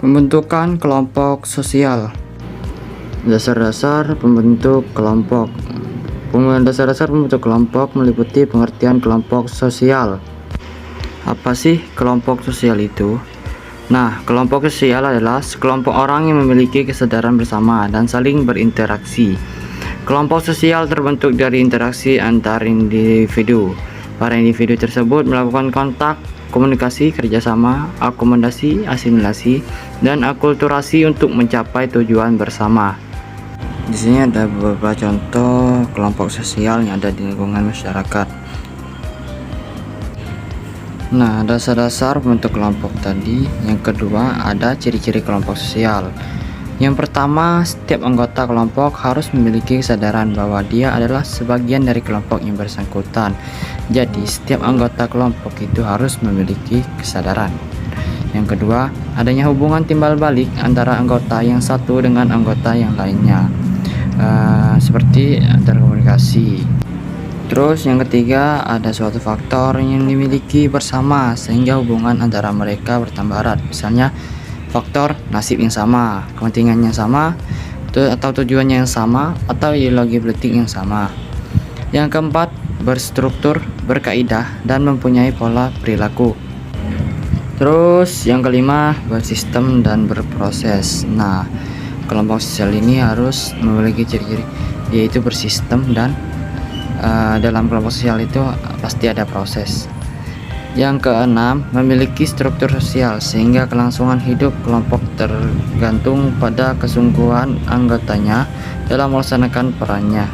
Pembentukan kelompok sosial. Dasar-dasar pembentuk kelompok. Dasar-dasar pembentuk kelompok meliputi pengertian kelompok sosial. Apa sih kelompok sosial itu? Nah, kelompok sosial adalah sekelompok orang yang memiliki kesadaran bersama dan saling berinteraksi. Kelompok sosial terbentuk dari interaksi antar individu. Para individu tersebut melakukan kontak, komunikasi, kerjasama, akomodasi, asimilasi, dan akulturasi untuk mencapai tujuan bersama. Di sini ada beberapa contoh kelompok sosial yang ada di lingkungan masyarakat. Nah, dasar-dasar bentuk kelompok tadi. Yang kedua, ada ciri-ciri kelompok sosial. Yang pertama, setiap anggota kelompok harus memiliki kesadaran bahwa dia adalah sebagian dari kelompok yang bersangkutan. Jadi, setiap anggota kelompok itu harus memiliki kesadaran. Yang kedua, adanya hubungan timbal balik antara anggota yang satu dengan anggota yang lainnya, seperti antar komunikasi. Terus yang ketiga, ada suatu faktor yang dimiliki bersama sehingga hubungan antara mereka bertambah erat. Misalnya faktor nasib yang sama, kepentingan yang sama, atau tujuannya yang sama, atau ideologi politik yang sama. Yang keempat, berstruktur, berkaidah, dan mempunyai pola perilaku. Terus yang kelima, bersistem dan berproses. Nah, kelompok sosial ini harus memiliki ciri-ciri, yaitu bersistem dan dalam kelompok sosial itu pasti ada proses. Yang keenam, memiliki struktur sosial sehingga kelangsungan hidup kelompok tergantung pada kesungguhan anggotanya dalam melaksanakan perannya.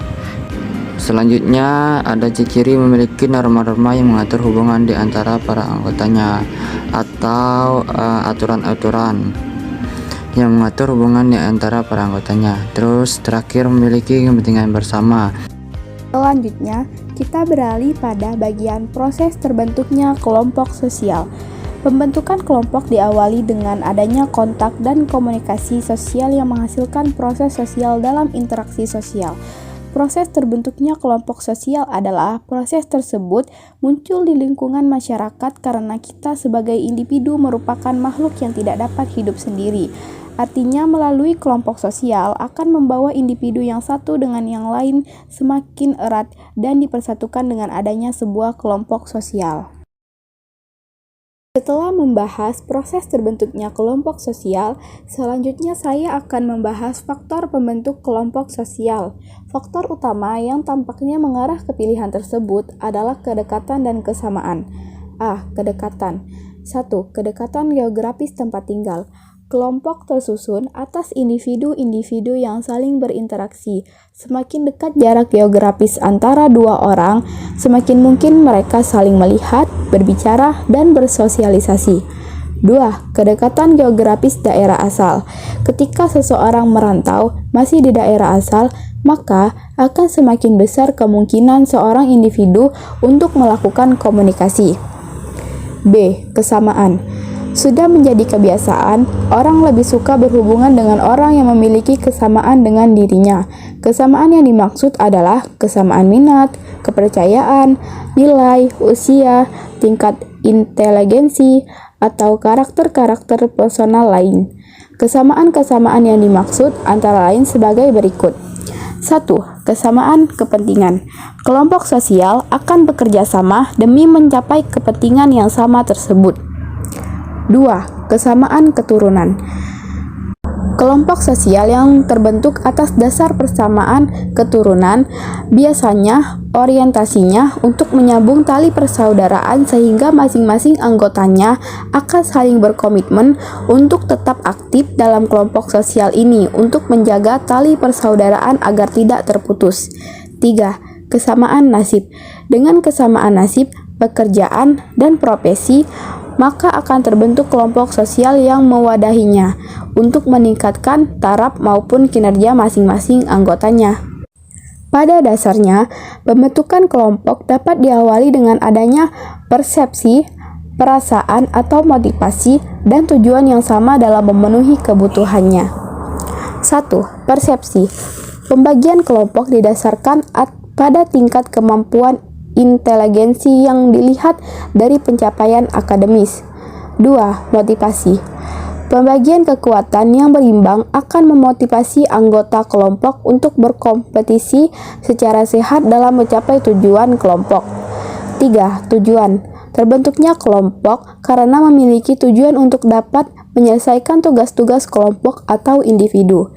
Selanjutnya, ada ciri memiliki norma-norma yang mengatur hubungan di antara para anggotanya atau aturan-aturan yang mengatur hubungan di antara para anggotanya. Terus terakhir, memiliki kepentingan bersama. Selanjutnya, kita beralih pada bagian proses terbentuknya kelompok sosial. Pembentukan kelompok diawali dengan adanya kontak dan komunikasi sosial yang menghasilkan proses sosial dalam interaksi sosial. Proses terbentuknya kelompok sosial adalah proses tersebut muncul di lingkungan masyarakat karena kita sebagai individu merupakan makhluk yang tidak dapat hidup sendiri. Artinya, melalui kelompok sosial akan membawa individu yang satu dengan yang lain semakin erat dan dipersatukan dengan adanya sebuah kelompok sosial. Setelah membahas proses terbentuknya kelompok sosial, selanjutnya saya akan membahas faktor pembentuk kelompok sosial. Faktor utama yang tampaknya mengarah ke pilihan tersebut adalah kedekatan dan kesamaan. Kedekatan. 1. Kedekatan geografis tempat tinggal. Kelompok tersusun atas individu-individu yang saling berinteraksi. Semakin dekat jarak geografis antara dua orang, semakin mungkin mereka saling melihat, berbicara, dan bersosialisasi. 2. Kedekatan geografis daerah asal. Ketika seseorang merantau masih di daerah asal, maka akan semakin besar kemungkinan seorang individu untuk melakukan komunikasi. B. Kesamaan. Sudah menjadi kebiasaan, orang lebih suka berhubungan dengan orang yang memiliki kesamaan dengan dirinya. Kesamaan yang dimaksud adalah kesamaan minat, kepercayaan, nilai, usia, tingkat inteligensi, atau karakter-karakter personal lain. Kesamaan-kesamaan yang dimaksud antara lain sebagai berikut. 1. Kesamaan kepentingan. Kelompok sosial akan bekerja sama demi mencapai kepentingan yang sama tersebut. 2. Kesamaan keturunan. Kelompok sosial yang terbentuk atas dasar persamaan keturunan biasanya orientasinya untuk menyambung tali persaudaraan sehingga masing-masing anggotanya akan saling berkomitmen untuk tetap aktif dalam kelompok sosial ini untuk menjaga tali persaudaraan agar tidak terputus. 3. Kesamaan nasib. Dengan kesamaan nasib, pekerjaan, dan profesi, maka akan terbentuk kelompok sosial yang mewadahinya untuk meningkatkan taraf maupun kinerja masing-masing anggotanya. Pada dasarnya, pembentukan kelompok dapat diawali dengan adanya persepsi, perasaan atau motivasi dan tujuan yang sama dalam memenuhi kebutuhannya. 1. Persepsi. Pembagian kelompok didasarkan pada tingkat kemampuan inteligensi yang dilihat dari pencapaian akademis. 2. Motivasi. Pembagian kekuatan yang berimbang akan memotivasi anggota kelompok untuk berkompetisi secara sehat dalam mencapai tujuan kelompok. 3. Tujuan. Terbentuknya kelompok karena memiliki tujuan untuk dapat menyelesaikan tugas-tugas kelompok atau individu.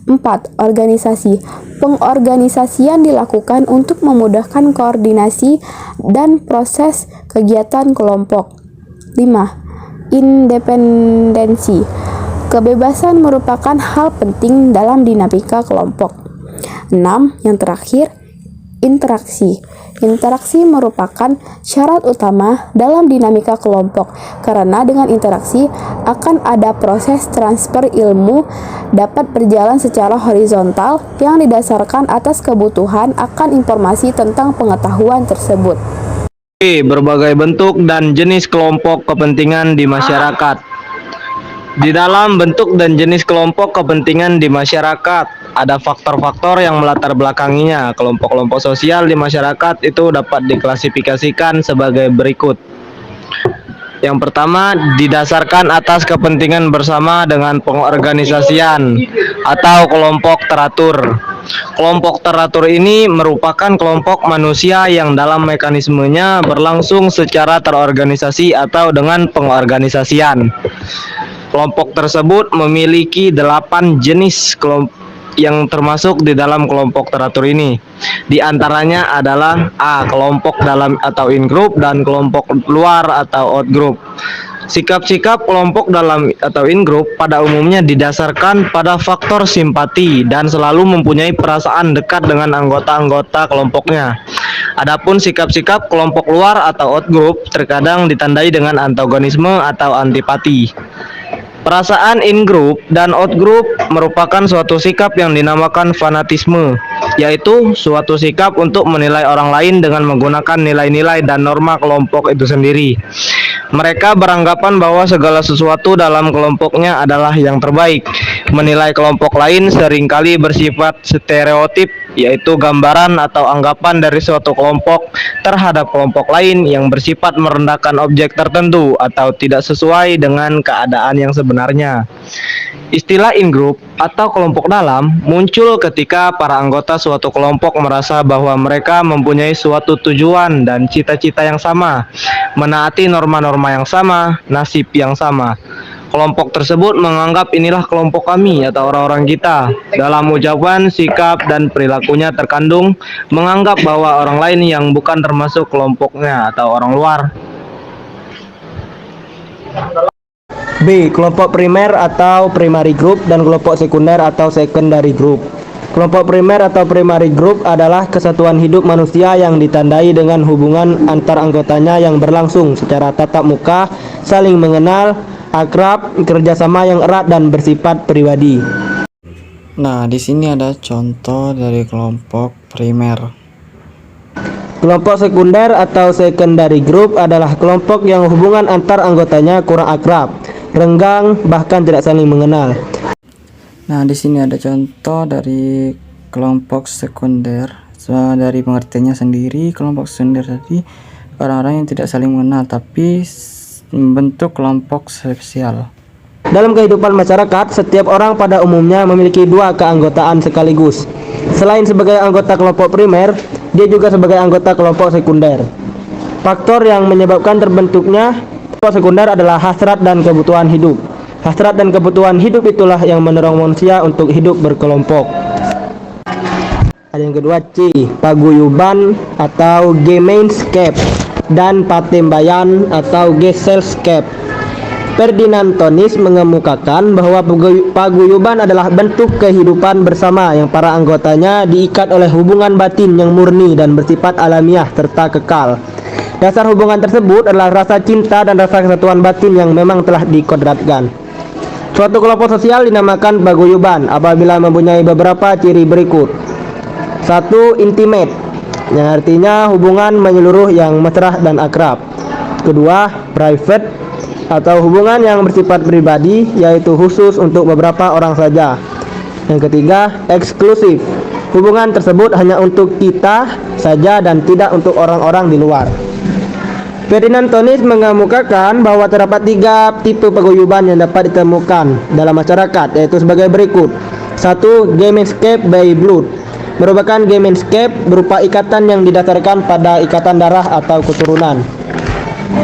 4. Organisasi. Pengorganisasian dilakukan untuk memudahkan koordinasi dan proses kegiatan kelompok. 5. Independensi. Kebebasan merupakan hal penting dalam dinamika kelompok. 6. Yang terakhir, interaksi. Interaksi merupakan syarat utama dalam dinamika kelompok, karena dengan interaksi akan ada proses transfer ilmu dapat berjalan secara horizontal yang didasarkan atas kebutuhan akan informasi tentang pengetahuan tersebut. Berbagai bentuk dan jenis kelompok kepentingan di masyarakat. Di dalam bentuk dan jenis kelompok kepentingan di masyarakat, ada faktor-faktor yang melatar belakanginya. Kelompok-kelompok sosial di masyarakat itu dapat diklasifikasikan sebagai berikut. Yang pertama, didasarkan atas kepentingan bersama dengan pengorganisasian atau kelompok teratur. Kelompok teratur ini merupakan kelompok manusia yang dalam mekanismenya berlangsung secara terorganisasi atau dengan pengorganisasian. Kelompok tersebut memiliki 8 jenis kelompok yang termasuk di dalam kelompok teratur ini. Di antaranya adalah A. Kelompok dalam atau in-group dan kelompok luar atau out-group. Sikap-sikap kelompok dalam atau in-group pada umumnya didasarkan pada faktor simpati dan selalu mempunyai perasaan dekat dengan anggota-anggota kelompoknya. Adapun sikap-sikap kelompok luar atau out-group terkadang ditandai dengan antagonisme atau antipati. Perasaan in-group dan out-group merupakan suatu sikap yang dinamakan fanatisme, yaitu suatu sikap untuk menilai orang lain dengan menggunakan nilai-nilai dan norma kelompok itu sendiri. Mereka beranggapan bahwa segala sesuatu dalam kelompoknya adalah yang terbaik. Menilai kelompok lain seringkali bersifat stereotip, yaitu gambaran atau anggapan dari suatu kelompok terhadap kelompok lain yang bersifat merendahkan objek tertentu atau tidak sesuai dengan keadaan yang sebenarnya. Istilah in-group atau kelompok dalam muncul ketika para anggota suatu kelompok merasa bahwa mereka mempunyai suatu tujuan dan cita-cita yang sama, menaati norma-norma yang sama, nasib yang sama. Kelompok tersebut menganggap inilah kelompok kami atau orang-orang kita. Dalam ucapan, sikap, dan perilakunya terkandung menganggap bahwa orang lain yang bukan termasuk kelompoknya atau orang luar. B. Kelompok primer atau primary group dan kelompok sekunder atau secondary group. Kelompok primer atau primary group adalah kesatuan hidup manusia yang ditandai dengan hubungan antar anggotanya yang berlangsung secara tatap muka, saling mengenal, akrab, kerjasama yang erat dan bersifat pribadi. Nah, di sini ada contoh dari kelompok primer. Kelompok sekunder atau secondary group adalah kelompok yang hubungan antar anggotanya kurang akrab, renggang, bahkan tidak saling mengenal. Nah, di sini ada contoh dari kelompok sekunder. Dari pengertiannya sendiri, kelompok sekunder tadi orang-orang yang tidak saling mengenal tapi membentuk kelompok sosial. Dalam kehidupan masyarakat, setiap orang pada umumnya memiliki dua keanggotaan sekaligus. Selain sebagai anggota kelompok primer, dia juga sebagai anggota kelompok sekunder. Faktor yang menyebabkan terbentuknya kelompok sekunder adalah hasrat dan kebutuhan hidup. Hasrat dan kebutuhan hidup itulah yang mendorong manusia untuk hidup berkelompok. Ada yang kedua, C. Paguyuban atau Gemeinschaft dan Patembayan atau Gesellschaft. Ferdinand Tönnies mengemukakan bahwa paguyuban adalah bentuk kehidupan bersama yang para anggotanya diikat oleh hubungan batin yang murni dan bersifat alamiah serta kekal. Dasar hubungan tersebut adalah rasa cinta dan rasa kesatuan batin yang memang telah dikodratkan. Suatu kelompok sosial dinamakan paguyuban apabila mempunyai beberapa ciri berikut. 1. Intimate, yang artinya hubungan menyeluruh yang mesra dan akrab. Kedua, private, atau hubungan yang bersifat pribadi, yaitu khusus untuk beberapa orang saja. Yang ketiga, eksklusif. Hubungan tersebut hanya untuk kita saja dan tidak untuk orang-orang di luar. Ferdinand Tonis mengemukakan bahwa terdapat 3 tipe paguyuban yang dapat ditemukan dalam masyarakat, yaitu sebagai berikut. 1. Gamescape by blood merupakan gamescape berupa ikatan yang didasarkan pada ikatan darah atau keturunan.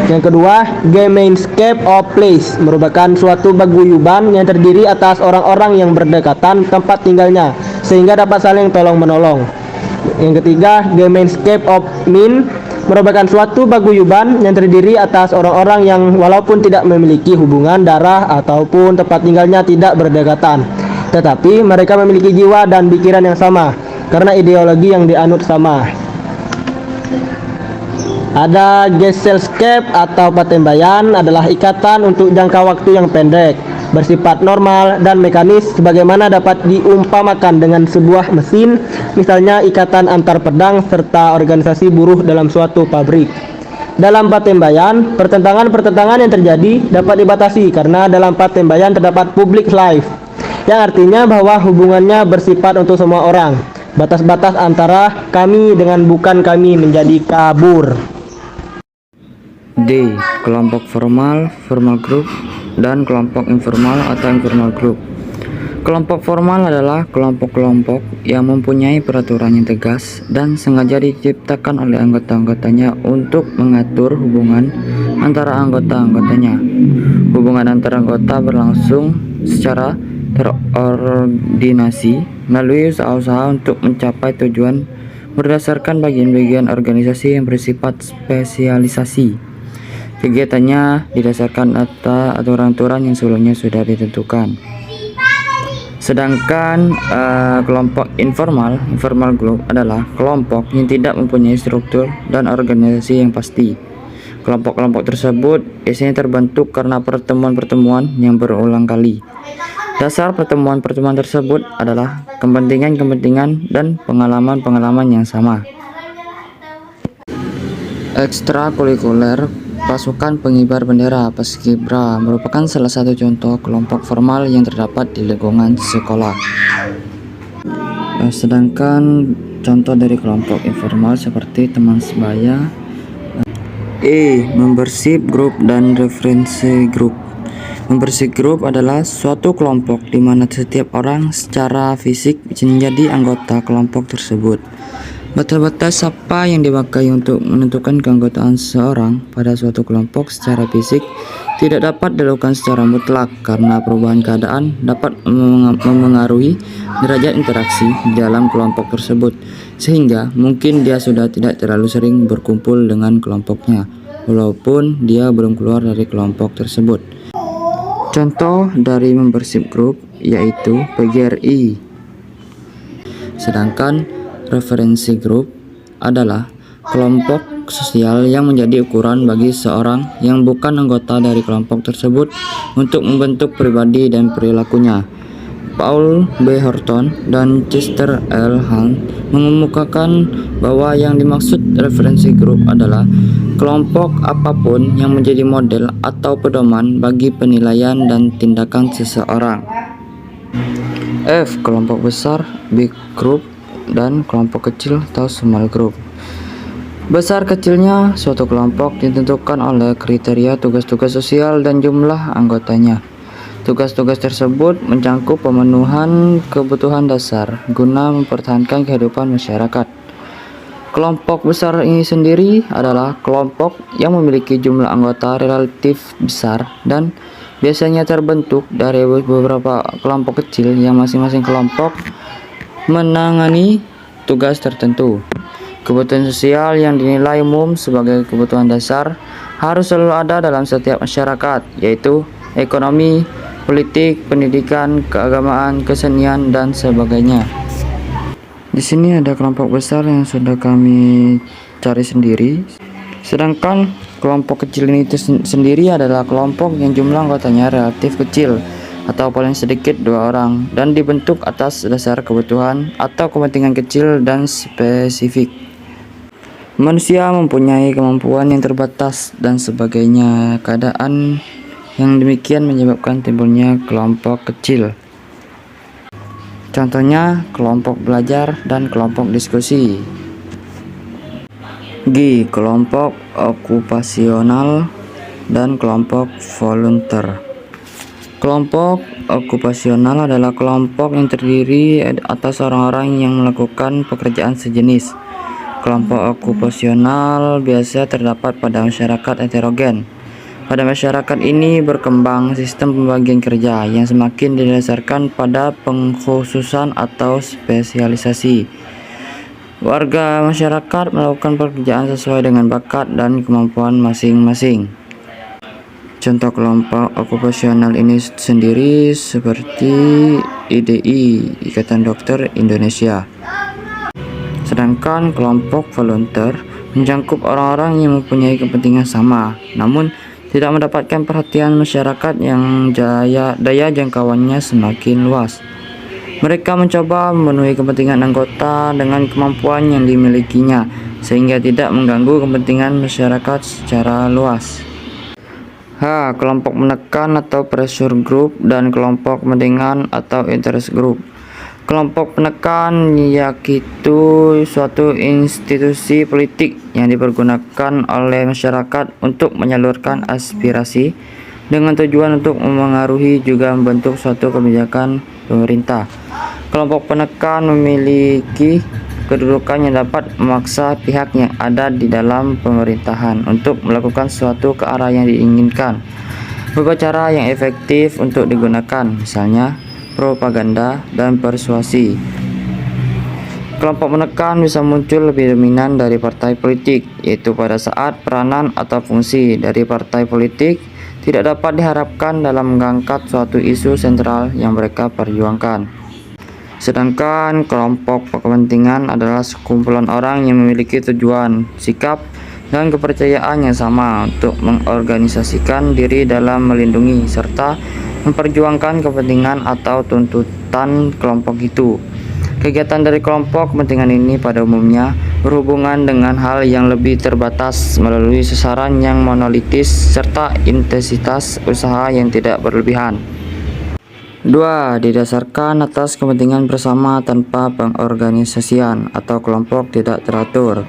Yang kedua, gamescape of place merupakan suatu paguyuban yang terdiri atas orang-orang yang berdekatan tempat tinggalnya sehingga dapat saling tolong-menolong. Yang ketiga, gamescape of mean merupakan suatu paguyuban yang terdiri atas orang-orang yang walaupun tidak memiliki hubungan darah ataupun tempat tinggalnya tidak berdekatan, tetapi mereka memiliki jiwa dan pikiran yang sama karena ideologi yang dianut sama. Ada Gesellschaft atau patembayan adalah ikatan untuk jangka waktu yang pendek, bersifat normal dan mekanis sebagaimana dapat diumpamakan dengan sebuah mesin, misalnya ikatan antar pedang serta organisasi buruh dalam suatu pabrik. Dalam patembayan, pertentangan-pertentangan yang terjadi dapat dibatasi karena dalam patembayan terdapat public life, yang artinya bahwa hubungannya bersifat untuk semua orang. Batas-batas antara kami dengan bukan kami menjadi kabur. D. Kelompok formal, formal group, dan kelompok informal atau informal group. Kelompok formal adalah kelompok-kelompok yang mempunyai peraturan yang tegas dan sengaja diciptakan oleh anggota-anggotanya untuk mengatur hubungan antara anggota-anggotanya. Hubungan antara anggota berlangsung secara terordinasi melalui usaha-usaha untuk mencapai tujuan berdasarkan bagian-bagian organisasi yang bersifat spesialisasi. Kegiatannya didasarkan atas aturan-aturan yang sebelumnya sudah ditentukan. Sedangkan kelompok informal group adalah kelompok yang tidak mempunyai struktur dan organisasi yang pasti. Kelompok-kelompok tersebut biasanya terbentuk karena pertemuan-pertemuan yang berulang kali. Dasar pertemuan-pertemuan tersebut adalah kepentingan-kepentingan dan pengalaman-pengalaman yang sama. Ekstrakurikuler pasukan pengibar bendera Paskibra merupakan salah satu contoh kelompok formal yang terdapat di lingkungan sekolah. Sedangkan contoh dari kelompok informal seperti teman sebaya, membership group dan referensi group. Membership group adalah suatu kelompok di mana setiap orang secara fisik menjadi anggota kelompok tersebut. Batas-batas siapa yang dipakai untuk menentukan keanggotaan seseorang pada suatu kelompok secara fisik tidak dapat dilakukan secara mutlak karena perubahan keadaan dapat memengaruhi derajat interaksi di dalam kelompok tersebut, sehingga mungkin dia sudah tidak terlalu sering berkumpul dengan kelompoknya walaupun dia belum keluar dari kelompok tersebut. Contoh dari membership group yaitu PGRI. Sedangkan referensi group adalah kelompok sosial yang menjadi ukuran bagi seorang yang bukan anggota dari kelompok tersebut untuk membentuk pribadi dan perilakunya. Paul B. Horton dan Chester L. Hunt mengemukakan bahwa yang dimaksud referensi grup adalah kelompok apapun yang menjadi model atau pedoman bagi penilaian dan tindakan seseorang. F. Kelompok besar, big group, dan kelompok kecil atau small group. Besar kecilnya suatu kelompok ditentukan oleh kriteria tugas-tugas sosial dan jumlah anggotanya. Tugas-tugas tersebut mencangkup pemenuhan kebutuhan dasar guna mempertahankan kehidupan masyarakat. Kelompok besar ini sendiri adalah kelompok yang memiliki jumlah anggota relatif besar dan biasanya terbentuk dari beberapa kelompok kecil yang masing-masing kelompok menangani tugas tertentu. Kebutuhan sosial yang dinilai umum sebagai kebutuhan dasar harus selalu ada dalam setiap masyarakat, yaitu ekonomi, politik, pendidikan, keagamaan, kesenian, dan sebagainya. Di sini ada kelompok besar yang sudah kami cari sendiri. Sedangkan kelompok kecil ini sendiri adalah kelompok yang jumlah anggotanya relatif kecil atau paling sedikit 2 orang dan dibentuk atas dasar kebutuhan atau kepentingan kecil dan spesifik. Manusia mempunyai kemampuan yang terbatas dan sebagainya. Keadaan yang demikian menyebabkan timbulnya kelompok kecil. Contohnya kelompok belajar dan kelompok diskusi. G. Kelompok okupasional dan kelompok volunteer. Kelompok okupasional adalah kelompok yang terdiri atas orang-orang yang melakukan pekerjaan sejenis. Kelompok okupasional biasa terdapat pada masyarakat heterogen. Pada masyarakat ini berkembang sistem pembagian kerja yang semakin didasarkan pada pengkhususan atau spesialisasi. Warga masyarakat melakukan pekerjaan sesuai dengan bakat dan kemampuan masing-masing. Contoh kelompok okupasional ini sendiri seperti IDI, Ikatan Dokter Indonesia. Sedangkan kelompok volunteer mencakup orang-orang yang mempunyai kepentingan sama, namun tidak mendapatkan perhatian masyarakat yang daya jangkauannya semakin luas. Mereka mencoba memenuhi kepentingan anggota dengan kemampuan yang dimilikinya, sehingga tidak mengganggu kepentingan masyarakat secara luas. H. Kelompok menekan atau pressure group dan kelompok kepentingan atau interest group. Kelompok penekan yaitu suatu institusi politik yang dipergunakan oleh masyarakat untuk menyalurkan aspirasi dengan tujuan untuk memengaruhi juga membentuk suatu kebijakan pemerintah. Kelompok penekan memiliki kedudukan yang dapat memaksa pihak yang ada di dalam pemerintahan untuk melakukan sesuatu ke arah yang diinginkan. Beberapa cara yang efektif untuk digunakan, misalnya propaganda dan persuasi. Kelompok menekan bisa muncul lebih dominan dari partai politik, yaitu pada saat peranan atau fungsi dari partai politik tidak dapat diharapkan dalam mengangkat suatu isu sentral yang mereka perjuangkan. Sedangkan kelompok kepentingan adalah sekumpulan orang yang memiliki tujuan, sikap, dan kepercayaan yang sama untuk mengorganisasikan diri dalam melindungi serta memperjuangkan kepentingan atau tuntutan kelompok itu. Kegiatan dari kelompok kepentingan ini pada umumnya berhubungan dengan hal yang lebih terbatas melalui sasaran yang monolitis serta intensitas usaha yang tidak berlebihan. 2. Didasarkan atas kepentingan bersama tanpa pengorganisasian atau kelompok tidak teratur.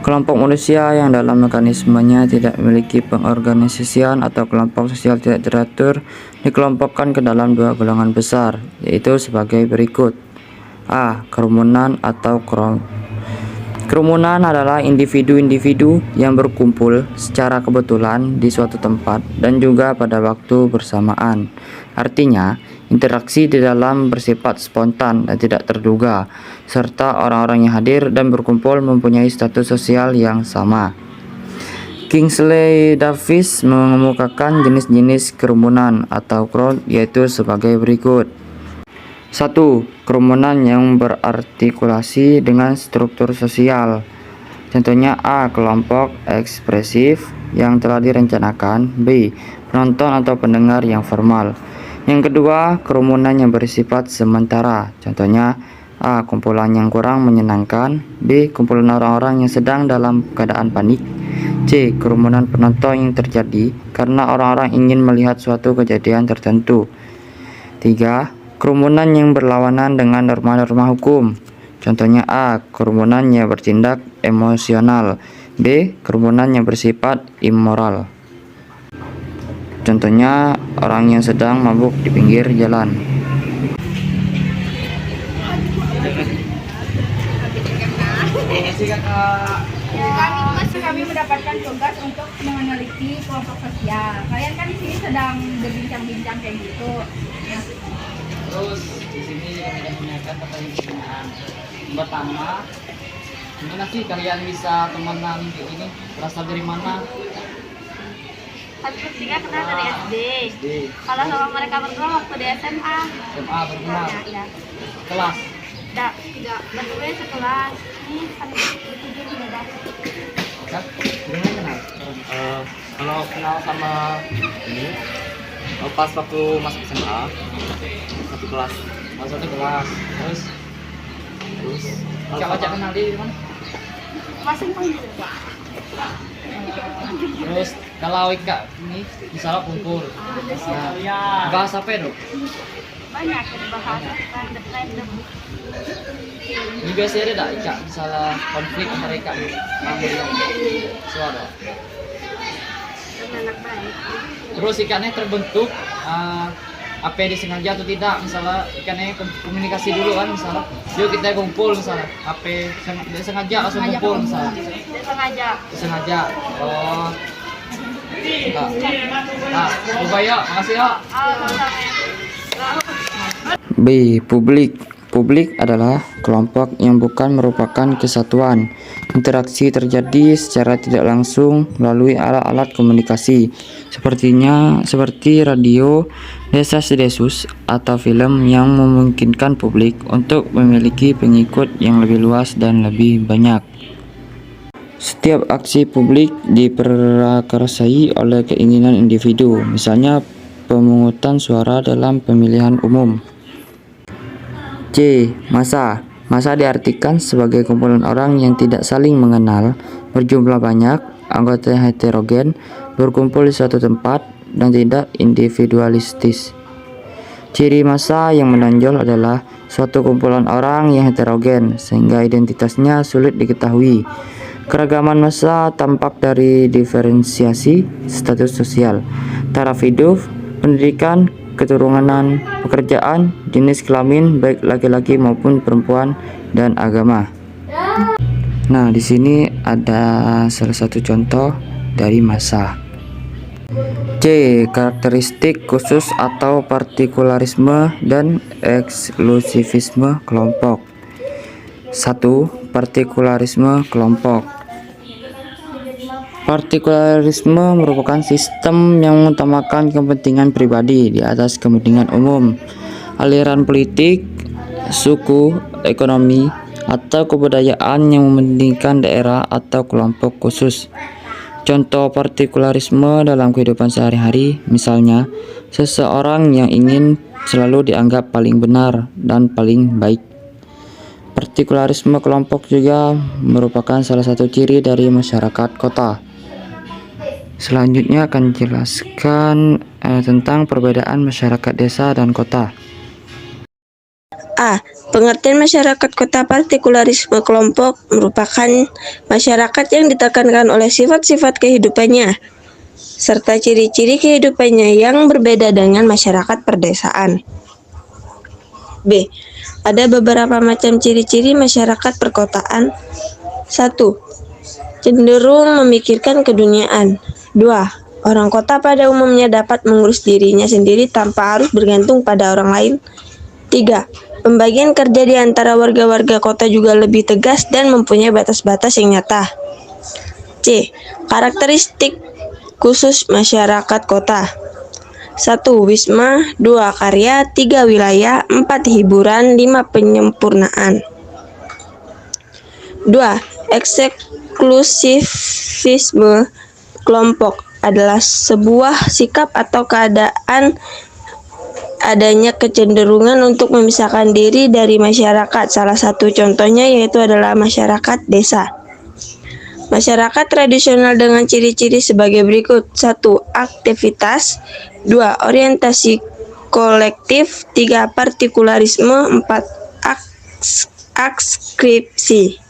Kelompok manusia yang dalam mekanismenya tidak memiliki pengorganisasian atau kelompok sosial tidak teratur dikelompokkan ke dalam dua golongan besar, yaitu sebagai berikut. A. Kerumunan atau Kerumunan adalah individu-individu yang berkumpul secara kebetulan di suatu tempat dan juga pada waktu bersamaan. Artinya, interaksi di dalam bersifat spontan dan tidak terduga, serta orang-orang yang hadir dan berkumpul mempunyai status sosial yang sama. Kingsley Davis mengemukakan jenis-jenis kerumunan atau crowd yaitu sebagai berikut. 1. Kerumunan yang berartikulasi dengan struktur sosial. Contohnya A. Kelompok ekspresif yang telah direncanakan. B. Penonton atau pendengar yang formal. Yang kedua, kerumunan yang bersifat sementara. Contohnya A. Kumpulan yang kurang menyenangkan. B. Kumpulan orang-orang yang sedang dalam keadaan panik. C. Kerumunan penonton yang terjadi karena orang-orang ingin melihat suatu kejadian tertentu. 3. Kerumunan yang berlawanan dengan norma-norma hukum. Contohnya A. Kerumunan yang bertindak emosional. B. Kerumunan yang bersifat immoral. Contohnya orang yang sedang mabuk di pinggir jalan. Kami mendapatkan tugas untuk meneliti kelompok sosial. Kalian kan di sini sedang berbincang-bincang kayak gitu. Terus di sini kami akan menanyakan pertanyaan. Pertama, gimana sih kalian bisa temenan kayak ini? Berasal dari mana? Kami bertiga kenal dari SD. Kalau sama mereka berdua waktu di SMA. SMA berkenal. Ya. Kelas. Tidak berdua sekelas. Ini kami bertiga juga dah. Kan? Gimana kenal? Kalau kenal sama ini, pas waktu masuk SMA, satu kelas. Satu kelas. Terus kalau ajak kenal di mana? Masing-masing. Terus kalau Ika ini misalnya kumpul, nah, bahas apa ya, Dok? Banyak yang dibahas, random. Ini biasanya ada tak Ika misalnya konflik antara Ika sama suara. Anak baik. Terus ikannya terbentuk apa yang disengaja atau tidak, misalnya ikannya komunikasi dulu kan, misalnya yuk kita kumpul, misalnya apa sengaja langsung kumpul, misalnya Sengaja. Oh nah coba ya, makasih ya. Sama-sama. B. Publik adalah kelompok yang bukan merupakan kesatuan. Interaksi terjadi secara tidak langsung melalui alat-alat komunikasi seperti radio, desas-desus, atau film yang memungkinkan publik untuk memiliki pengikut yang lebih luas dan lebih banyak. Setiap aksi publik diprakarsai oleh keinginan individu, misalnya pemungutan suara dalam pemilihan umum. C. Massa diartikan sebagai kumpulan orang yang tidak saling mengenal, berjumlah banyak, anggota heterogen, berkumpul di suatu tempat, dan tidak individualistis. Ciri massa yang menonjol adalah suatu kumpulan orang yang heterogen, sehingga identitasnya sulit diketahui. Keragaman massa tampak dari diferensiasi status sosial, taraf hidup, pendidikan, keturunan, pekerjaan, jenis kelamin baik laki-laki maupun perempuan, dan agama. Nah, di sini ada salah satu contoh dari massa. C. Karakteristik khusus atau partikularisme dan eksklusivisme kelompok. 1. Partikularisme kelompok. Partikularisme merupakan sistem yang mengutamakan kepentingan pribadi di atas kepentingan umum. Aliran politik, suku, ekonomi, atau kebudayaan yang mementingkan daerah atau kelompok khusus. Contoh partikularisme dalam kehidupan sehari-hari, misalnya seseorang yang ingin selalu dianggap paling benar dan paling baik. Partikularisme kelompok juga merupakan salah satu ciri dari masyarakat kota. Selanjutnya akan jelaskan tentang perbedaan masyarakat desa dan kota. A. Pengertian masyarakat kota. Partikularisme kelompok merupakan masyarakat yang ditekankan oleh sifat-sifat kehidupannya serta ciri-ciri kehidupannya yang berbeda dengan masyarakat perdesaan. B. Ada beberapa macam ciri-ciri masyarakat perkotaan. 1. Cenderung memikirkan keduniaan. 2. Orang kota pada umumnya dapat mengurus dirinya sendiri tanpa harus bergantung pada orang lain. 3. Pembagian kerja di antara warga-warga kota juga lebih tegas dan mempunyai batas-batas yang nyata. C. Karakteristik khusus masyarakat kota. 1. Wisma. 2. Karya. 3. Wilayah. 4. Hiburan. 5. Penyempurnaan. 2. Eksklusivisme kelompok adalah sebuah sikap atau keadaan adanya kecenderungan untuk memisahkan diri dari masyarakat. Salah satu contohnya yaitu adalah masyarakat desa. Masyarakat tradisional dengan ciri-ciri sebagai berikut. 1. Aktivitas. 2. Orientasi kolektif. 3. Partikularisme. 4. Adskripsi.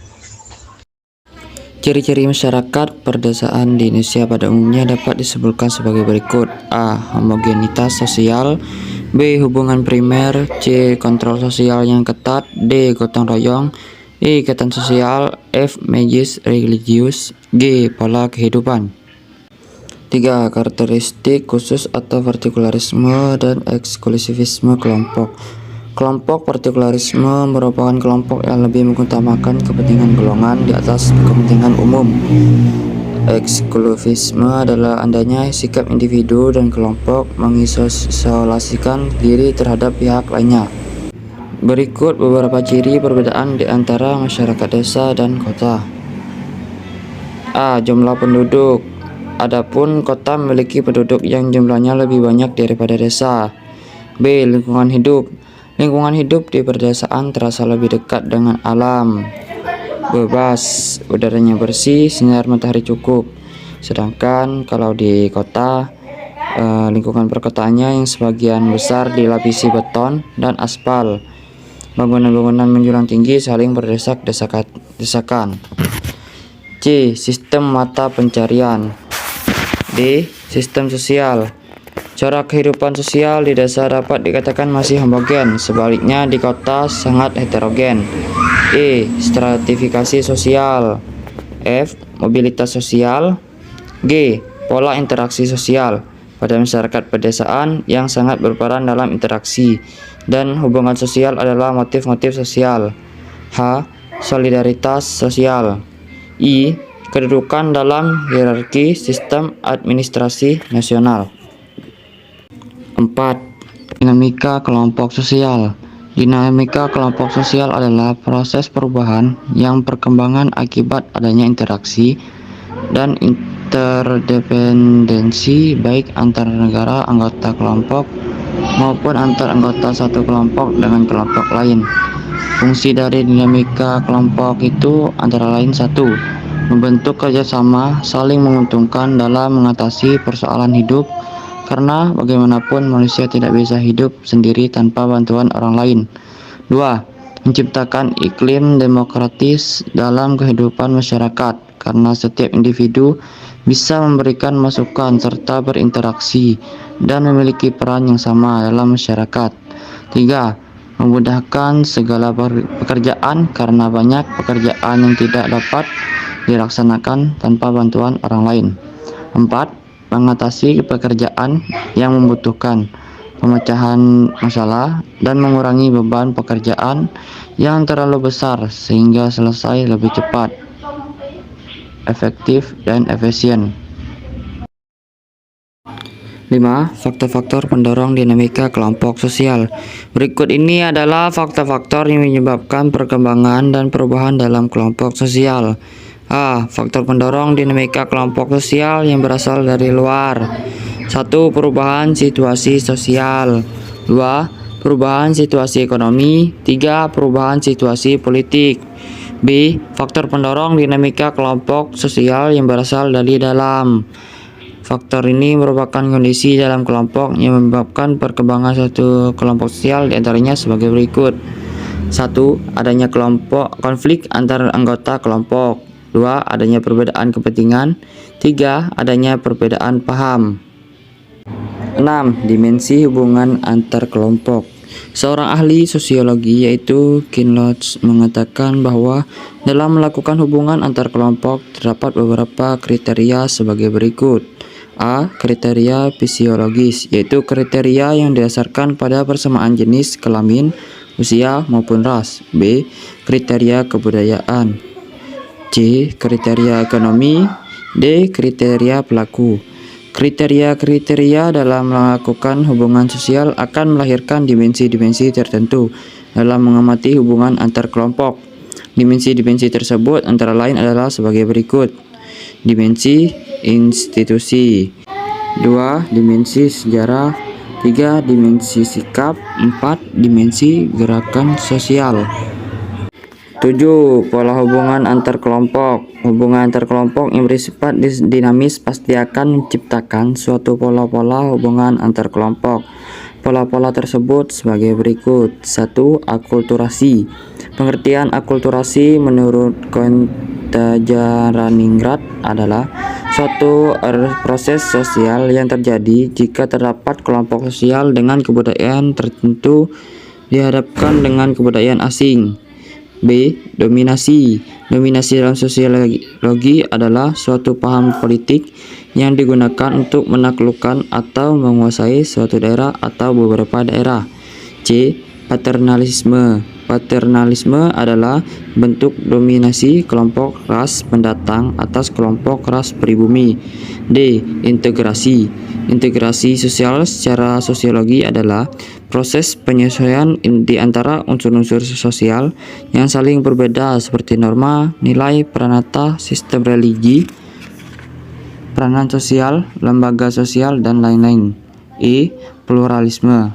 Ciri-ciri masyarakat perdesaan di Indonesia pada umumnya dapat disebutkan sebagai berikut. A. Homogenitas sosial. B. Hubungan primer. C. Kontrol sosial yang ketat. D. Gotong royong. E. Ikatan sosial. F. Magis religius. G. Pola kehidupan. 3. Karakteristik khusus atau partikularisme dan eksklusivisme kelompok. Kelompok partikularisme merupakan kelompok yang lebih mengutamakan kepentingan golongan di atas kepentingan umum. Eksklusivisme adalah adanya sikap individu dan kelompok mengisolasikan diri terhadap pihak lainnya. Berikut beberapa ciri perbedaan di antara masyarakat desa dan kota. A. Jumlah penduduk. Adapun kota memiliki penduduk yang jumlahnya lebih banyak daripada desa. B. Lingkungan hidup. Lingkungan hidup di perdesaan terasa lebih dekat dengan alam, bebas, udaranya bersih, sinar matahari cukup, Sedangkan kalau di kota, lingkungan perkotaannya yang sebagian besar dilapisi beton dan aspal. Bangunan-bangunan menjulang tinggi saling berdesak-desakan. C. Sistem mata pencarian. D. Sistem sosial. Corak kehidupan sosial di desa dapat dikatakan masih homogen, sebaliknya di kota sangat heterogen. E. Stratifikasi sosial. F. Mobilitas sosial. G. Pola interaksi sosial. Pada masyarakat pedesaan yang sangat berperan dalam interaksi dan hubungan sosial adalah motif-motif sosial. H. Solidaritas sosial. I. Kedudukan dalam hierarki sistem administrasi nasional. 4. Dinamika kelompok sosial. Dinamika kelompok sosial adalah proses perubahan yang perkembangan akibat adanya interaksi dan interdependensi baik antar negara anggota kelompok maupun antar anggota satu kelompok dengan kelompok lain. Fungsi dari dinamika kelompok itu antara lain: 1. Membentuk kerjasama saling menguntungkan dalam mengatasi persoalan hidup, karena bagaimanapun manusia tidak bisa hidup sendiri tanpa bantuan orang lain. 2. Menciptakan iklim demokratis dalam kehidupan masyarakat, karena setiap individu bisa memberikan masukan serta berinteraksi dan memiliki peran yang sama dalam masyarakat. 3. Memudahkan segala pekerjaan, karena banyak pekerjaan yang tidak dapat dilaksanakan tanpa bantuan orang lain. 4. Mengatasi pekerjaan yang membutuhkan pemecahan masalah dan mengurangi beban pekerjaan yang terlalu besar sehingga selesai lebih cepat, efektif, dan efisien. 5. Faktor-faktor pendorong dinamika kelompok sosial. Berikut ini adalah faktor-faktor yang menyebabkan perkembangan dan perubahan dalam kelompok sosial. A. Faktor pendorong dinamika kelompok sosial yang berasal dari luar. 1. Perubahan situasi sosial. 2. Perubahan situasi ekonomi. 3. Perubahan situasi politik. B. Faktor pendorong dinamika kelompok sosial yang berasal dari dalam. Faktor ini merupakan kondisi dalam kelompok yang menyebabkan perkembangan suatu kelompok sosial, diantaranya sebagai berikut. 1. Adanya konflik antar anggota kelompok. 2. Adanya perbedaan kepentingan. 3. Adanya perbedaan paham. 6. Dimensi hubungan antar kelompok. Seorang ahli sosiologi yaitu Kinloch mengatakan bahwa dalam melakukan hubungan antar kelompok terdapat beberapa kriteria sebagai berikut. A. Kriteria fisiologis, yaitu kriteria yang didasarkan pada persamaan jenis kelamin, usia, maupun ras. B. Kriteria kebudayaan. C. Kriteria ekonomi. D. Kriteria pelaku. Kriteria-kriteria dalam melakukan hubungan sosial akan melahirkan dimensi-dimensi tertentu dalam mengamati hubungan antar kelompok. Dimensi-dimensi tersebut antara lain adalah sebagai berikut. Dimensi institusi. 2. Dimensi sejarah. 3. Dimensi sikap. 4. Dimensi gerakan sosial. 7. Pola hubungan antar kelompok. Hubungan antar kelompok yang bersifat dinamis pasti akan menciptakan suatu pola-pola hubungan antar kelompok. Pola-pola tersebut sebagai berikut. 1. Akulturasi. Pengertian akulturasi menurut Kontajaraningrat adalah suatu proses sosial yang terjadi jika terdapat kelompok sosial dengan kebudayaan tertentu dihadapkan dengan kebudayaan asing. B. Dominasi. Dominasi dalam sosiologi adalah suatu paham politik yang digunakan untuk menaklukkan atau menguasai suatu daerah atau beberapa daerah. C. Paternalisme. Paternalisme adalah bentuk dominasi kelompok ras pendatang atas kelompok ras pribumi. D. Integrasi. Integrasi sosial secara sosiologi adalah proses penyesuaian di antara unsur-unsur sosial yang saling berbeda seperti norma, nilai, pranata, sistem religi, peranan sosial, lembaga sosial, dan lain-lain. E. Pluralisme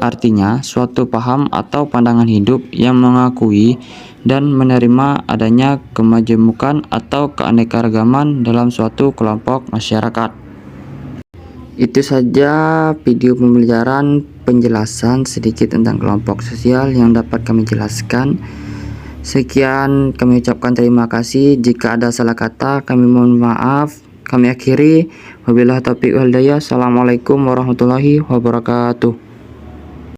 artinya suatu paham atau pandangan hidup yang mengakui dan menerima adanya kemajemukan atau keanekaragaman dalam suatu kelompok masyarakat. Itu saja video pembelajaran penjelasan sedikit tentang kelompok sosial yang dapat kami jelaskan. Sekian, kami ucapkan terima kasih. Jika ada salah kata, kami mohon maaf. Kami akhiri. Wabillahi taufiq wal hidayah. Assalamualaikum warahmatullahi wabarakatuh.